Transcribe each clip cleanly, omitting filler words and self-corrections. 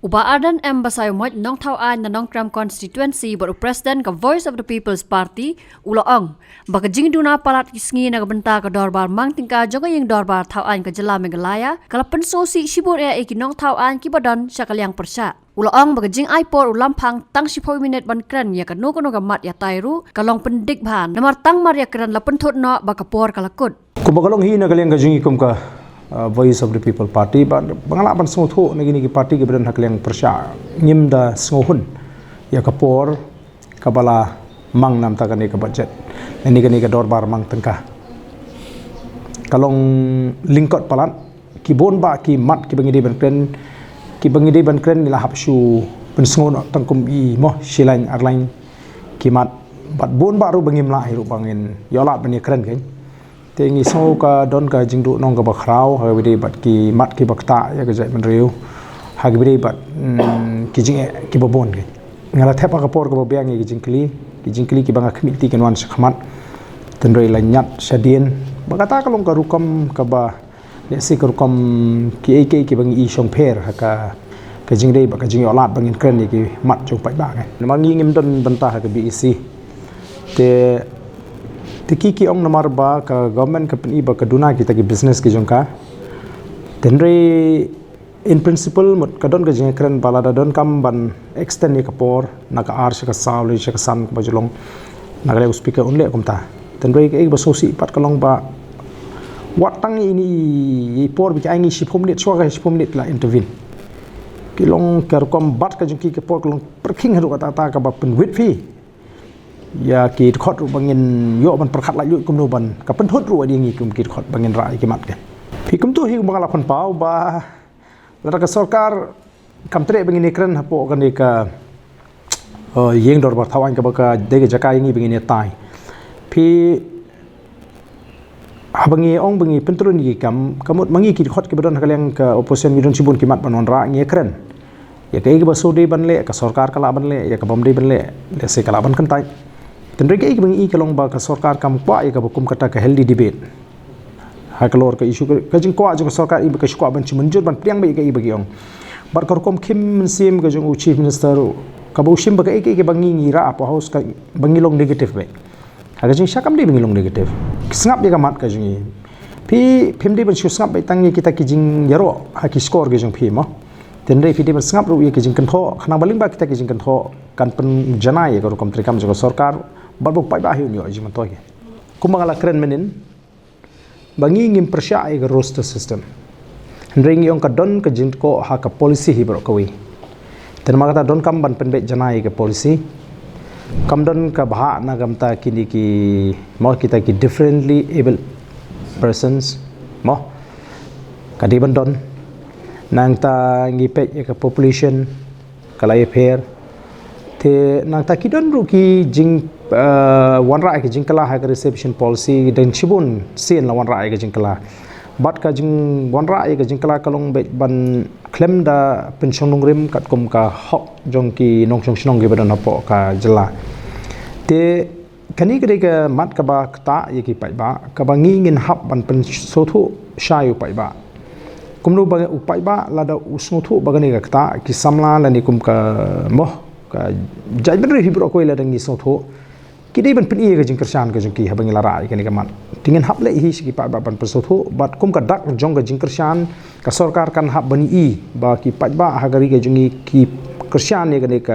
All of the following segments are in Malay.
Ubaadan Embasayomot Nong Tauan na Nongkram Constituency baru President ka Voice of the People's Party Ulaong baka jingduna palat kisngi na benta ka dorbar mang tingka jonga yung dorbar Tauan ka Jela Meghalaya kalapan sosi sibur iki Nong Tauan kibadon sa kalyang persya. Ulaong baka jing aipor ulampang tang 10 minit ban kren ya ka nukuno ka mat ya tayru kalong pendik ban namar tang maria kren lapan thot no baka por kalakut. Kubagalong hina kalyang ka jingi kum ka Voice of the People Party bangalapan sungutho nagini ki party ke badan hakliang persya ngimda sunguhun ya kapor kabala mang nam takani ka budget ini kani ka dorbar mang tengkah kalong lingkot palat ki bon ba ki mat ki bangide ban kren nila hapsu pensungun tangkum i moh silain arlain ki mat bat bon ba ru bangim la hiru bangin yolat bani kren kan tengi so ka don ka jingdu nong ka bakrau ha bide bat ki mat ki bakta ya ka jai manriu ha bide bat ki jing ki babon ke ngala thepa ka por ka babyang ki jingkli ki banga khmiti kan wan sakhamat tenroi la nyat sadien bagata ka long ka rukam ka ba le si ka rukam ki ki bangi i song pher ha ka jingdei ba ka jing olat bangin kren ki mat jong pai ba ke mangi ngim don banta ha ka BEC te Tiki ong namar ba ka government company ba ka duna kita ki business ki jongka tenre in principle mut ka don ka jeng kren bala da don kam ban extend ni kapor na ka ar ka sauli ka san ba jolong na ka speaker unle kumta tenre ka ek ba sosi pat ka long ba wat tang ini por bi ai ni 10 minit so ka 10 minit la intervene ki long ka kom bat ka jongki ka por ka long perking hadu ka ta ka ba pen with fee ya ki khot ru bangin yo ban perkhat la yu kum no ban ka pen thot ru adi ngi kum ki khot bangin ra ki mat ke phi kum tu hi bangala khon pau ba la ka sarkar kam tre bangin ekran hapo kan ka yeng dor bar thawan ka ba ka de ga jakai ngi bangin tai phi abangi ong bangi pentrun ki kam kamut mangi ki khot ki badon hakaleng ka opposition midon sibun ki mat banon ra ngi ekran ya kai ki baso de ban le ka sarkar kala ban le ya ka bom de ban le se kala ban kan tai tenre ke bang i kalong ba ka sarkar kam kwa ka bukum kata ka healthy debate ha kalor ka issue ka jing kwa jong sarkar i ka shkwa ban chimunjur ban priang ba i bagi ong bar kor kom khim sim ka jong chief minister ka bu sim ba ka bangi ngi ra apa house ka bangi long negative ba ha ka jing shakam de bangi long negative snap de ka mat ka jing pi phimde ban shu snap ba tangi kita ki jing yaro ha ki score ka jong phi mo tenre phi de ban snap ru ye ki jing kan tho khana baling ba kita ki jing kan tho kan pen janai ka ru kom trikam jong sarkar barbo pai ba hiu ni aji man toge kumangala kren menin bangi ngim persya ai ga roster system ring yong ka don ka jin ko ha ka policy hi bro kawi ten magata don kam ban penbe janai ka policy kam don ka bha na gamta kini ki mo kita ki differently able persons mo ka di ban don nang ta ngi pe ka population kalai fair te nang ta kidon ru ki jing wanra ke jingkala ha reception policy dan chibun sin la wanra ke jingkala bat ka jing wanra ke jingkala kalong be ban claim da pension nungrim kat kum ka hok jong ki nong chong snong ge badan apo ka jela te kani ke ka mat ka ba ta ye ki pai ba ka ba ngi ngin hap ban pen so thu shayu pai ba kumnu ba upai ba la da usnu thu ba gani ka ta ki samla la ni kum ka moh ka jai ben ri bro ko la dangi so thu kidai ban peni ka jing kershan ka jing ki habang lara ka ni ka man tingin hap le hi si pa ban persotho bat kum ka dak jong ka jing kershan ka sarkar kan hap bani i ba ki pa ba ha gari ka jing ki kershan ni ka ni ka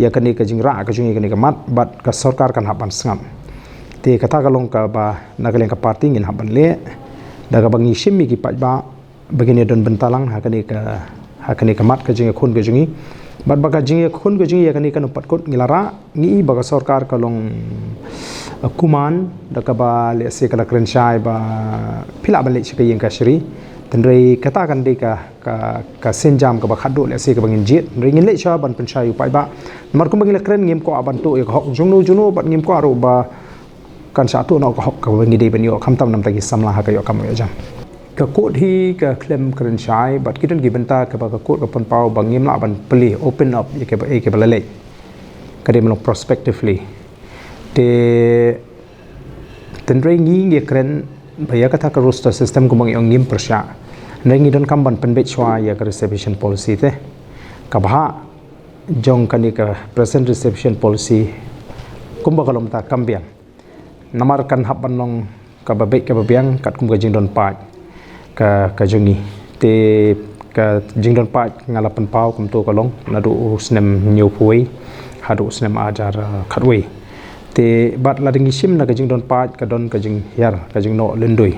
ya ka ni ka jing ra ka jing ka ni ka mat bat ka sarkar kan hap ban sngam te kata ka long ka ba nagaleng ka party ngin hap ban le da ka bangi shimmi ki pa ba bagini don bentalang ha ka ni ka mat ka jing khun ka jing bat baka jing khun ko jing ya kani kan pat kot ngilara ngi baga sarkar kalong kuman da ka ba le se kala kren shai ba phila ba le chi ka yeng ka shri tenrei kata kan de ka senjam ka ba khaddo le se ka bangin jet ringin le cha ban pen shai pai ba mar kum bangin le kren ngim ko aban to ya hok jungno juno bat ngim ko aro ba kan sa to no ka hok ka bangi de ban yo kham tam nam ta ki samla ha ka yo kam yo jam ka kot hi ka claim kren shai bat kidan gi benta ka ba ka kot ka pon pau bangim la ban pli open up ye ke ba le ka de mlo prospectively te tenre ngi ye kren baya ka tha ka roster system ko bang ngim persya ngi don kam ban pen be chwa ya ka reservation policy te kabha jong kani ka present reception policy kumba kalom ta kambiang namar kan haban long ka babiang kat kum ka jingdon pa ka jongi te ka jingdon pa ngalapan pau kum to kalong nadu snem new pui hadu snem ajar khatwe te bat la dingi sim na ka jingdon pa ka don ka jing yar ka jing no lendui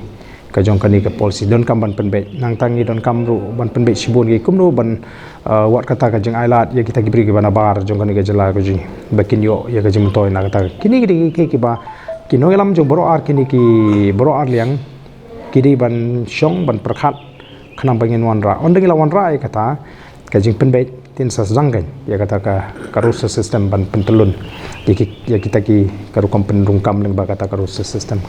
ka jong kani ka policy don kam ban penbe nang tangi don kam ru ban penbe sibun gi kumno ban wat kata ka jeng ailat ya kita gibri ki bana bar jong kani ka jela ka jing bakin yo ya ka jing toy na kata kini gidi ke ki ba kino elam jong boro ar kini ki boro ar liang kidi ban shong ban prakhat khanam bangin wan ra ondeng la wan ra ya kata ka jing penbe tin sa zanggan ya kata ka karus system ban pentelun ya kita ki karu kom penrung kam leng ba kata karus system